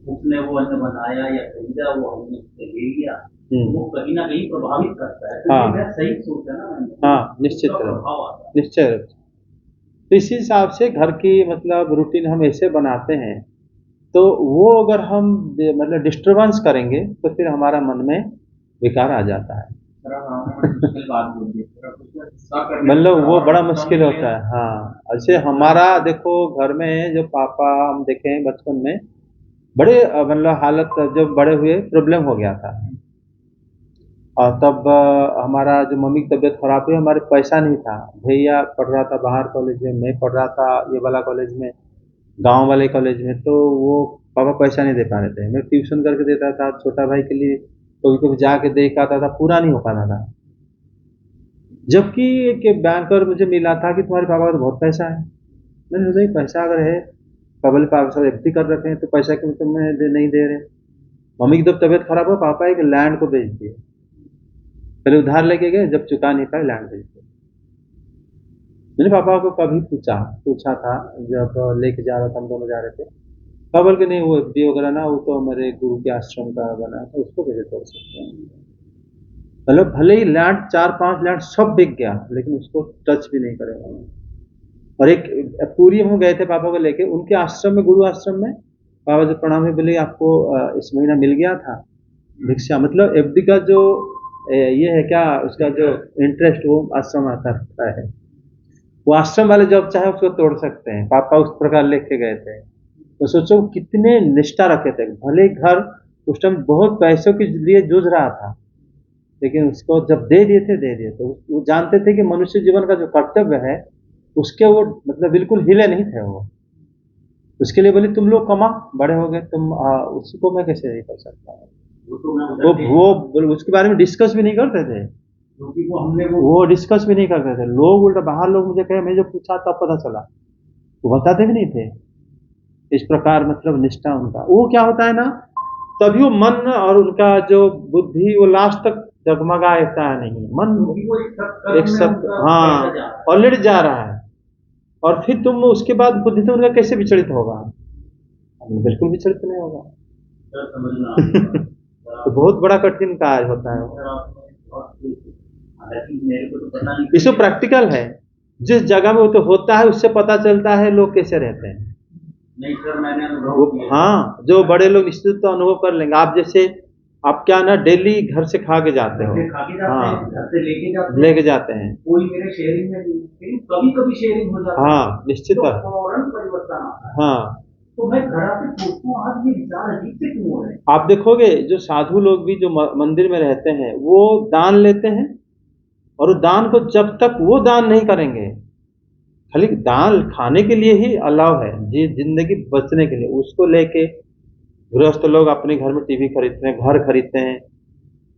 उसने वो अन्न बनाया या खरीदा, वो हमने उससे ले लिया, वो कहीं ना कहीं प्रभावित करता है। तो मैं सही सोचा ना? हाँ, निश्चय रूप। तो इसी हिसाब से घर की मतलब रूटीन हम ऐसे बनाते हैं, तो वो अगर हम मतलब डिस्टर्बेंस करेंगे तो फिर हमारा मन में विकार आ जाता है, मतलब वो बड़ा मुश्किल होता है। हाँ, ऐसे हमारा देखो घर में जो पापा हम देखे बचपन में बड़े मतलब हालत, जब बड़े हुए प्रॉब्लम हो गया था, और तब हमारा जो मम्मी की तबीयत खराब हुई, हमारे पैसा नहीं था, भैया पढ़ रहा था बाहर कॉलेज में, मैं पढ़ रहा था ये वाला कॉलेज में, गांव वाले कॉलेज में, तो वो पापा पैसा नहीं दे पा रहे थे। मैं ट्यूशन करके देता था छोटा भाई के लिए, कभी कभी जाके देख आता था, पूरा नहीं हो पाता था। जबकि एक बैंकर मुझे मिला था कि तुम्हारे पापा का तो बहुत पैसा है। मैंने सोचा पैसा अगर है, पबल पापा एफडी कर रखे हैं, तो पैसा क्यों तुम नहीं दे रहे। मम्मी की जब तबीयत खराब हो, पापा एक लैंड को बेच दिए, पहले उधार लेके गए, जब चुका नहीं पाए लैंड बेच दिए। मैंने पापा को कभी पूछा था जब लेके जा रहा था, हम दोनों जा रहे थे, पापा बोल के नहीं वो एफडी वगैरह ना, वो तो मेरे गुरु के आश्रम का बना था, उसको कैसे तोड़ सकते हैं। मतलब भले ही लैंड 4-5 लैंड सब बिक गया, लेकिन उसको टच भी नहीं करेगा। और एक पूरी हम गए थे पापा को लेके, उनके आश्रम में, गुरु आश्रम में, पापा जो प्रणाम बोले आपको इस महीना मिल गया था भिक्षा, मतलब एफडी का जो ये है क्या, उसका जो इंटरेस्ट वो आश्रम आता है, वो आश्रम वाले जब चाहे उसको तोड़ सकते हैं। पापा उस प्रकार लेके गए थे, तो सोचो कितने निष्ठा रखे थे। भले घर उस टाइम बहुत पैसों के लिए जूझ रहा था, लेकिन उसको जब दे दिए तो वो जानते थे कि मनुष्य जीवन का जो कर्तव्य है उसके वो मतलब बिल्कुल हिले नहीं थे। वो उसके लिए बोले तुम लोग कमा, बड़े हो गए तुम, उसको मैं कैसे नहीं कर सकता। वो उसके बारे में डिस्कस भी नहीं करते थे, क्योंकि वो डिस्कस भी नहीं करते थे। लोग उल्टा बाहर लोग मुझे कहे, मैं जब पूछा तब पता चला, वो बताते भी नहीं थे। इस प्रकार मतलब निष्ठा उनका, वो क्या होता है ना, तभी वो मन और उनका जो बुद्धि वो लास्ट तक जगमगाता नहीं, मन एक सब, हाँ, ऑलरेडी जा रहा है। और फिर तुम उसके बाद बुद्धि तो उनका कैसे विचलित होगा, बिल्कुल विचलित नहीं होगा। तो बहुत बड़ा कठिन कार्य होता है। इसको प्रैक्टिकल है, जिस जगह में वो तो होता है उससे पता चलता है लोग कैसे रहते हैं। नहीं सर, मैंने अनुभव किया। हाँ, जो बड़े लोग निश्चित तो अनुभव कर लेंगे। आप जैसे आप क्या ना डेली घर से खा के जाते हो, हाँ, घर से लेके जाते हैं, कोई मेरे शेयरिंग में नहीं, कभी कभी शेयरिंग हो जाता है, हाँ निश्चित, तो फौरन परिवर्तन आता है। हाँ, तो मैं घर आके सोचता हूँ आज ये विचार अजीब से क्यों हो रहे हैं। आप देखोगे जो साधु लोग भी जो मंदिर में रहते हैं वो दान लेते हैं, और उस दान को जब तक वो दान नहीं करेंगे, खाली दान खाने के लिए ही अलाव है, जी जिंदगी बचने के लिए, उसको लेके गृहस्थ लोग अपने घर में टीवी खरीदते हैं, घर खरीदते हैं,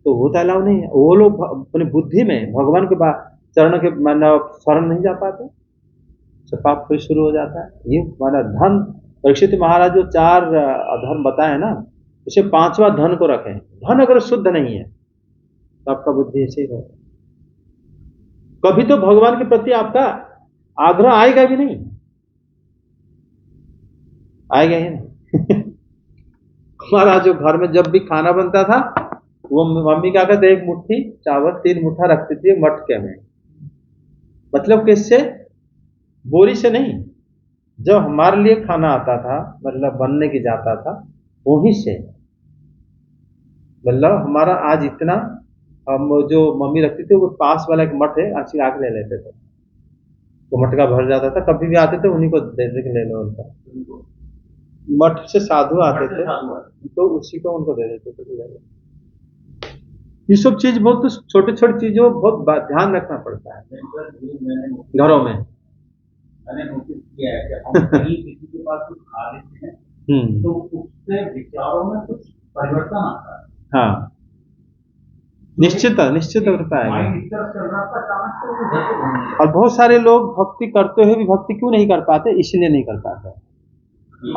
तो वो तो अलाव नहीं है। वो लोग अपनी बुद्धि में भगवान के चरण के मतलब शरण नहीं जा पाते, सब पाप फिर शुरू हो जाता है। ये हमारा धन, परीक्षित महाराज जो 4 अधर्म बताए ना, उसे 5वां धन को रखें। धन अगर शुद्ध नहीं है तो आपका बुद्धि ऐसे ही होगा, कभी तो भगवान के प्रति आपका आग्रह आएगा भी नहीं, आएगा ही नहीं। हमारा जो घर में जब भी खाना बनता था, वो मम्मी क्या कहते, 1 मुट्ठी चावल 3 मुट्ठा रखती थी मटके में। मतलब किससे? बोरी से नहीं, जब हमारे लिए खाना आता था, मतलब बनने की जाता था, वहीं से। मतलब हमारा आज इतना, हम जो मम्मी रखती थी वो पास वाला एक मठ है, अच्छी आग ले लेते थे, वो मटका भर जाता था, कभी भी आते थे उन्हीं को दे दे के ले लो उनका। मठ से साधु आते थे तो उसी को उनको दे देते थे। ये सब चीज बहुत छोटे छोटे चीजों बहुत ध्यान रखना पड़ता है घरों में। मैंने नोटिस किया है कि हम कहीं किसी के पास कुछ खा लेते हैं तो उससे विचारों में कुछ परिवर्तन आता है। हाँ, निश्चित होता है। माइंड इस तरफ चल रहा था अचानक से वो घर पे घूमने और बहुत सारे लोग भक्ति करते हुए भी भक्ति क्यों नहीं कर पाते? इसलिए नहीं कर पाते,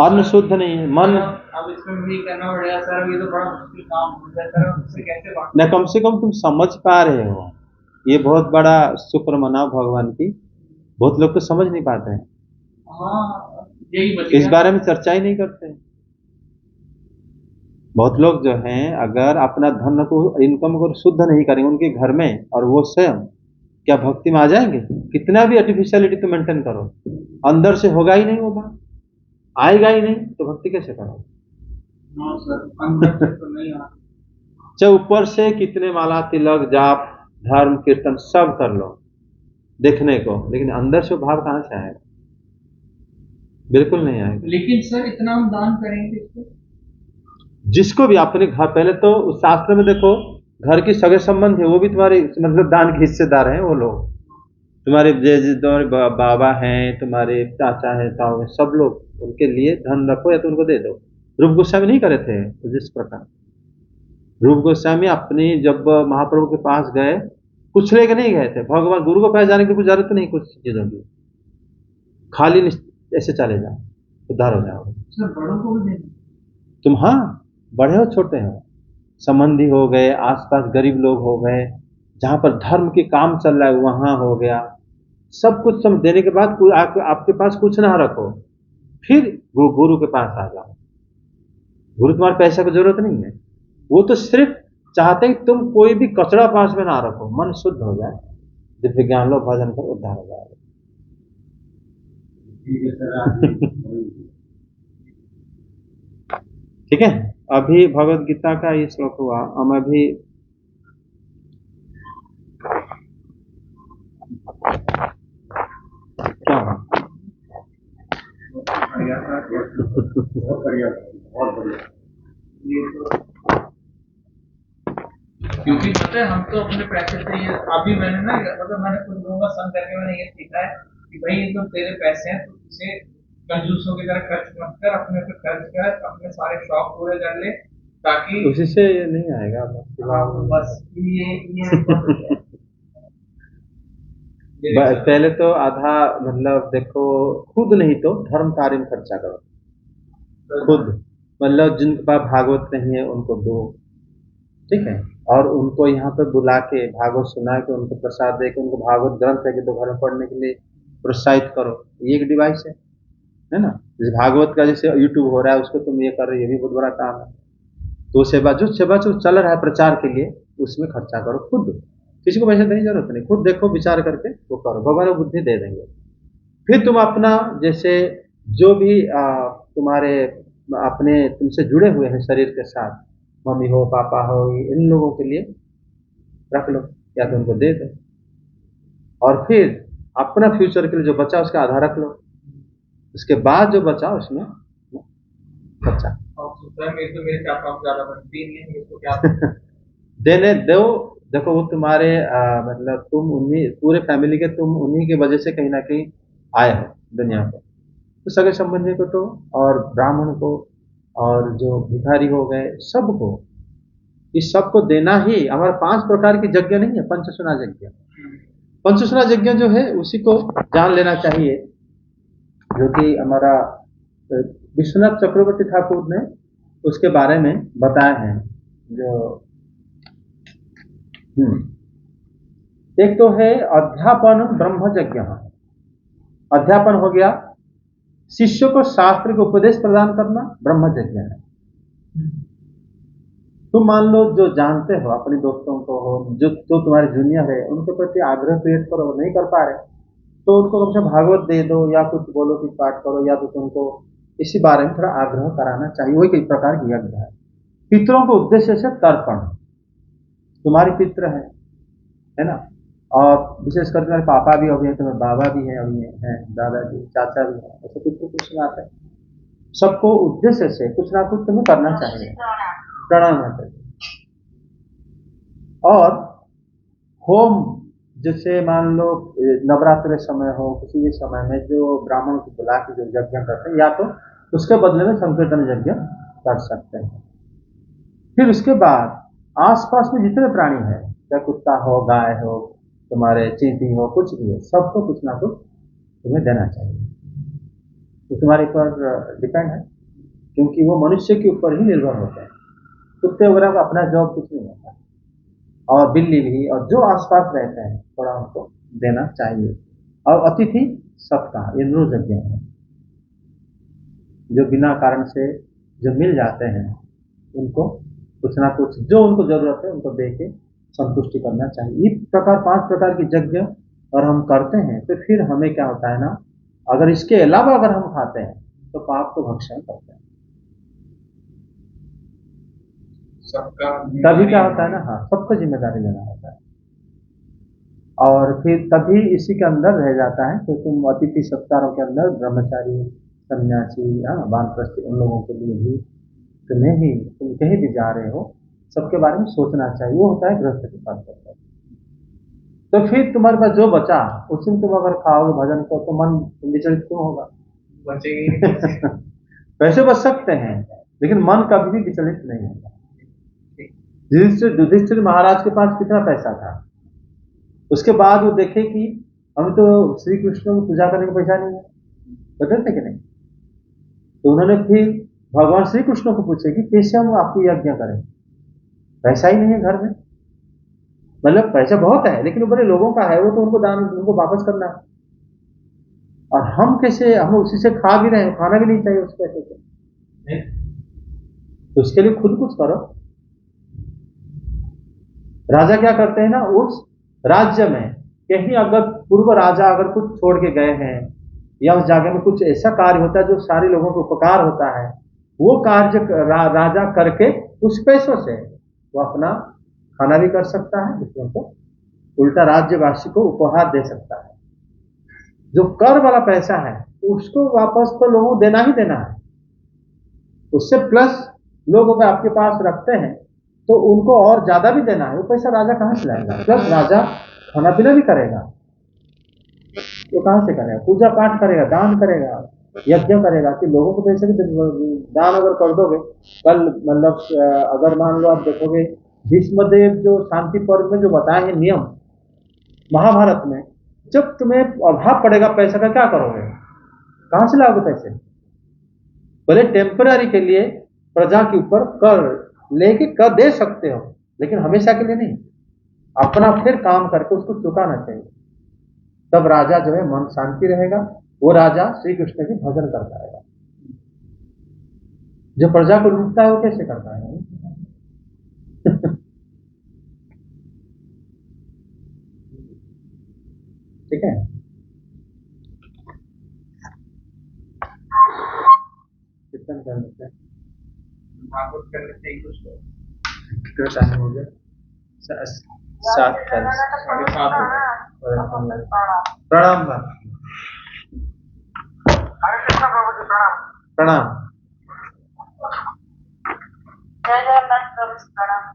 अन्न शुद्ध नहीं है, मन। अब इसमें भी करना पड़ेगा सर, ये तो बड़ा मुश्किल काम है सर, उससे कैसे बात न, कम से कम तुम समझ पा रहे हो, ये बहुत बड़ा शुक्र मनाओ भगवान की। बहुत लोग तो समझ नहीं पाते हैं, हाँ यही इस बारे में चर्चा ही नहीं करते। बहुत लोग जो हैं अगर अपना धन को, इनकम को शुद्ध नहीं करेंगे उनके घर में, और वो स्वयं क्या भक्ति में आ जाएंगे? कितना भी आर्टिफिशियलिटी तो मेंटेन करो, अंदर से होगा ही नहीं, होगा आएगा ही नहीं, तो भक्ति कैसे करोगे? हाँ सर, अंदर से तो नहीं आ। चाहे ऊपर से कितने माला तिलक जाप धर्म कीर्तन सब कर लो देखने को, लेकिन अंदर से भाव कहां से आएगा? बिल्कुल नहीं आएगा। लेकिन सर इतना हम दान करेंगे इसको, जिसको भी अपने घर, पहले तो उस शास्त्र में देखो, घर की सगे संबंध है वो भी तुम्हारे मतलब दान के हिस्सेदार हैं। वो लोग तुम्हारे तुम्हारे बाबा हैं, तुम्हारे चाचा है, ताऊ है, सब लोग उनके लिए धन रखो या तो उनको दे दो। रूप गोस्वामी नहीं करे थे तो जिस प्रकार रूप गोस्वामी अपनी जब महाप्रभु के पास गए, कुछ लेके नहीं गए थे, भगवान गुरु को पास जाने की कुछ जरूरत नहीं, कुछ चीजों की, खाली ऐसे चले जाओ उद्धार हो जाओगे। सर बड़ों को भी देना तुम, हाँ बड़े हो छोटे हो, संबंधी हो गए, आसपास गरीब लोग हो गए, जहां पर धर्म के काम चल रहा है वहां हो गया, सब कुछ सम देने के बाद आपके पास कुछ ना रखो, फिर गुरु के पास आ जाओ। गुरु तुम्हारे पैसे की जरूरत नहीं है, वो तो सिर्फ चाहते हैं तुम कोई भी कचरा पास में ना रखो, मन शुद्ध हो जाए, दिव्य ज्ञान लो, भजन करो, उद्धार हो जाएगा। ठीक है, अभी भगवत गीता का ये श्लोक हुआ। हम अभी क्या हुआ? बहुत बढ़िया, बहुत बढ़िया। क्योंकि पता है हम तो अपने पैसे से ये, अभी मैंने ना मतलब मैंने कुछ लोगों का संग करके मैंने ये सीखा है कि भाई ये तो तेरे पैसे हैं, तो इसे कंजूसों की तरह खर्च मत कर, अपने पे खर्च कर, अपने सारे शौक पूरे कर ले, ताकि उसी से ये नहीं आएगा बस ये पहले तो आधा मतलब देखो, खुद नहीं तो धर्म कार्य में खर्चा करो, खुद मतलब जिनके पास भागवत नहीं है उनको दो, ठीक है, और उनको यहाँ पे बुला के भागवत सुना के उनको प्रसाद दे के, उनको भागवत ग्रंथ है कि तो घर में पढ़ने के लिए प्रोत्साहित करो। ये एक डिवाइस है ना, जैसे भागवत का जैसे यूट्यूब हो रहा है उसको तुम ये कर रहे हो, ये भी बहुत बड़ा काम है। तो सेवा जो चल रहा है प्रचार के लिए, उसमें खर्चा करो खुद, किसी को पैसे देने की जरूरत नहीं, खुद देखो विचार करके वो करो, भगवान को बुद्धि दे देंगे। फिर तुम अपना जैसे जो भी तुम्हारे अपने तुमसे जुड़े हुए हैं शरीर के साथ, मम्मी हो पापा हो, इन लोगों के लिए रख लो या तो उनको दे दो, और फिर अपना फ्यूचर के लिए जो बचा उसका आधा रख लो, उसके बाद जो बचा उसमें अच्छा और स्वयं में तो मेरे 4-5 ज्यादा बनती नहीं है, इसको क्या देने दो। देखो वो तुम्हारे मतलब तुम उन्हीं पूरे फैमिली के तुम उन्हीं की वजह से कहीं ना कहीं आए हो दुनिया पर। तो सगे संबंधी को तो और ब्राह्मण को और जो भिखारी हो गए सबको, इस सबको देना ही हमारे 5 प्रकार की यज्ञ नहीं है, पंचसुना यज्ञ। पंचसुना यज्ञ जो है उसी को जान लेना चाहिए, जो कि हमारा विश्वनाथ चक्रवर्ती ठाकुर ने उसके बारे में बताए हैं। जो एक तो है अध्यापन ब्रह्म यज्ञ। अध्यापन हो गया, शिष्य को शास्त्र के उपदेश प्रदान करना ब्रह्म यज्ञ है। तुम मान लो जो जानते हो अपने दोस्तों को हो, जो तुम्हारे जूनियर है उनके प्रति आग्रह क्रिएट करो, वो नहीं कर पा रहे तो उनको कम से कम भागवत दे दो या कुछ बोलो कि पाठ करो, या तो तुमको इसी बारे में थोड़ा आग्रह कराना चाहिए। वही कई प्रकार की यज्ञ है। पितरों को उद्देश्य से तर्पण, तुम्हारे पितृ है ना, और विशेषकर तुम्हारे पापा भी अभी है, तुम्हारे बाबा भी है अभी है, दादाजी चाचा भी है, ऐसे पितृ कुछ आते हैं। सबको उद्देश्य से कुछ ना कुछ तुम्हें करना चाहिए, प्रणाम करना चाहिए। और होम, जैसे मान लो नवरात्र समय हो, किसी भी समय में जो ब्राह्मण को बुला के जो यज्ञ करते हैं, या तो उसके बदले में संकीर्तन यज्ञ कर सकते हैं। फिर उसके बाद आसपास में जितने प्राणी हैं, चाहे कुत्ता हो, गाय हो, तुम्हारे चींटी हो, कुछ भी हो, सबको कुछ ना कुछ तुम्हें देना चाहिए। तो तुम्हारे ऊपर डिपेंड है, क्योंकि वो मनुष्य के ऊपर ही निर्भर होते हैं। कुत्ते वगैरह का अपना जॉब कुछ नहीं होता, और बिल्ली भी, और जो आसपास रहते हैं थोड़ा उनको देना चाहिए। और अतिथि सत्कार, ये नृ यज्ञ है। जो बिना कारण से जो मिल जाते हैं उनको कुछ ना कुछ जो उनको जरूरत है उनको दे के संतुष्टि करना चाहिए। इस प्रकार 5 प्रकार की यज्ञ और हम करते हैं तो फिर हमें क्या होता है ना, अगर इसके अलावा अगर हम खाते हैं तो पाप को भक्षण करते हैं। सबका तभी क्या होता है ना, हाँ, सबको जिम्मेदारी लेना होता है। और फिर तभी इसी के अंदर रह जाता है। तो तुम अतिथि सत्कारों के अंदर ब्रह्मचारी, सन्यासी, वानप्रस्थी, उन लोगों के लिए भी तुम्हें ही, तुम कहीं भी जा रहे हो सबके बारे में सोचना चाहिए। वो होता है गृहस्थ के साथ करता है। तो फिर तुम्हारे पास जो बचा उसी में तुम अगर खाओगे भजन को तो मन विचलित क्यों होगा? बचेगी। पैसे बच सकते हैं लेकिन मन कभी भी विचलित नहीं होगा। युधिष्ठिर महाराज के पास कितना पैसा था, उसके बाद वो देखे कि हमें तो श्री कृष्ण को पूजा करने का पैसा नहीं है, बदलते कि नहीं। तो उन्होंने फिर भगवान श्री कृष्ण को पूछे कि कैसे हम आपकी यज्ञ करें, पैसा ही नहीं है घर में, मतलब पैसा बहुत है लेकिन बड़े लोगों का है, वो तो उनको दान, उनको वापस करना है, और हम कैसे, हम उसी से खा भी रहे हैं, खाना भी नहीं चाहिए उस पैसे से, तो उसके लिए खुद कुछ करो। राजा क्या करते हैं ना, उस राज्य में कहीं अगर पूर्व राजा अगर कुछ छोड़ के गए हैं या उस जगह में कुछ ऐसा कार्य होता है जो सारे लोगों को उपकार होता है, वो कार्य राजा करके उस पैसों से वो अपना खाना भी कर सकता है, दूसरों को उल्टा राज्यवासी को उपहार दे सकता है। जो कर वाला पैसा है उसको वापस तो लोगों को देना ही देना है, उससे प्लस लोग अगर आपके पास रखते हैं तो उनको और ज्यादा भी देना है। वो पैसा राजा कहाँ से लाएगा? प्लस राजा खाना पीना भी करेगा, तो कहाँ से करेगा? पूजा पाठ करेगा, दान करेगा, यज्ञ करेगा, कि लोगों को पैसे भी दान अगर कर दोगे कल, मतलब अगर मान लो आप देखोगे भीष्मदेव जो शांति पर्व में जो बताए हैं नियम महाभारत में, जब तुम्हें अभाव पड़ेगा पैसा का क्या करोगे? कहाँ से लाओगे पैसे? भले टेम्पररी के लिए प्रजा के ऊपर कर लेके कर दे सकते हो, लेकिन हमेशा के लिए नहीं। अपना फिर काम करके उसको चुकाना चाहिए, तब राजा जो है मन शांति रहेगा, वो राजा श्री कृष्ण की भजन करता रहेगा। जो प्रजा को लूटता है वो कैसे करता है? ठीक है, कितना कर लेते हैं? कर लेते हैं कुछ कितना टाइम हो गया? 7 प्रणाम प्रणाम।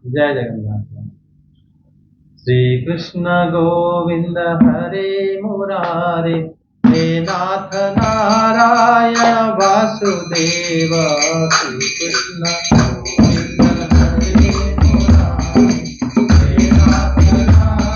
जय जगन्नाथ। श्री कृष्ण गोविंद हरे मुरारे, हे नाथ नारायण वासुदेव। श्री कृष्ण गोविंद हरे मुरारे, हे नाथ नारायण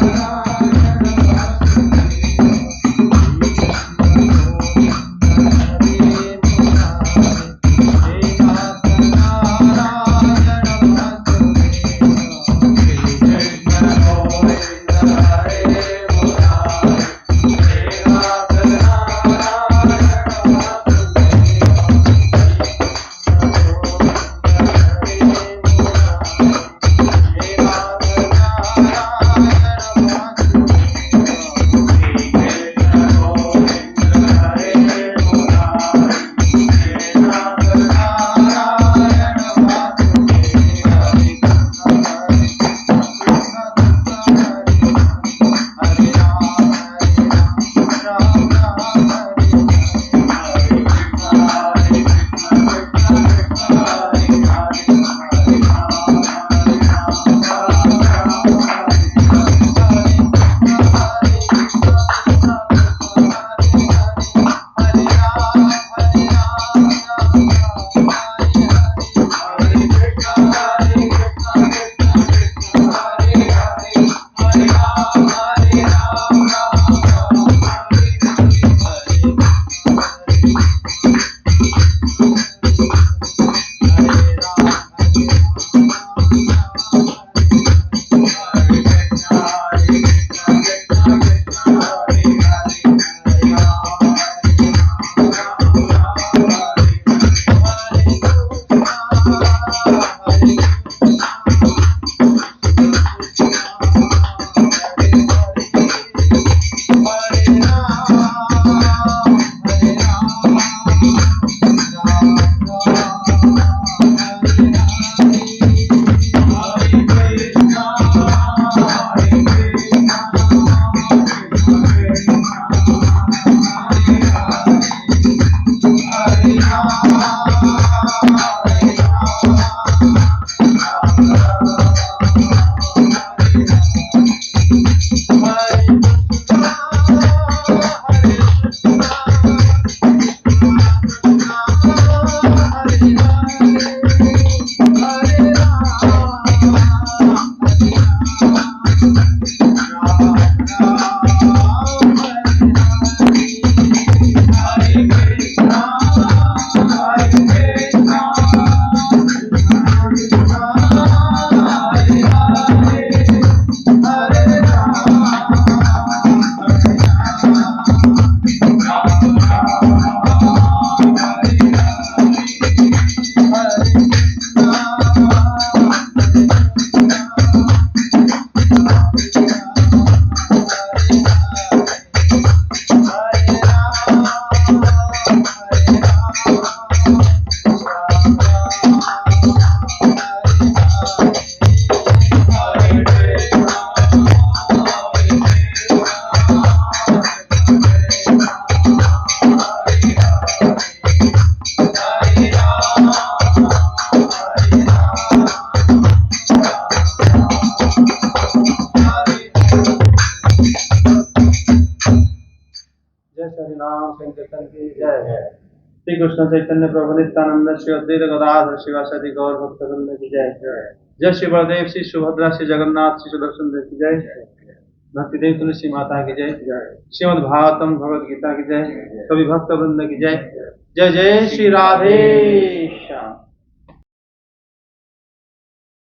संकीर्तन की जय। श्री कृष्ण चैतन्य प्रभु नित्यानंद श्री अद्वैत गदाधर शिवासादि गौर भक्तवृंद की जय। जय श्री बलदेव श्री सुभद्रा श्री जगन्नाथ श्री सुदर्शन देव की जय। भक्तिदेव तुलसी माता की जय। श्रीमद् भागवतम भगवद गीता की जय। सभी भक्त वृंद की जय। जय जय श्री राधे।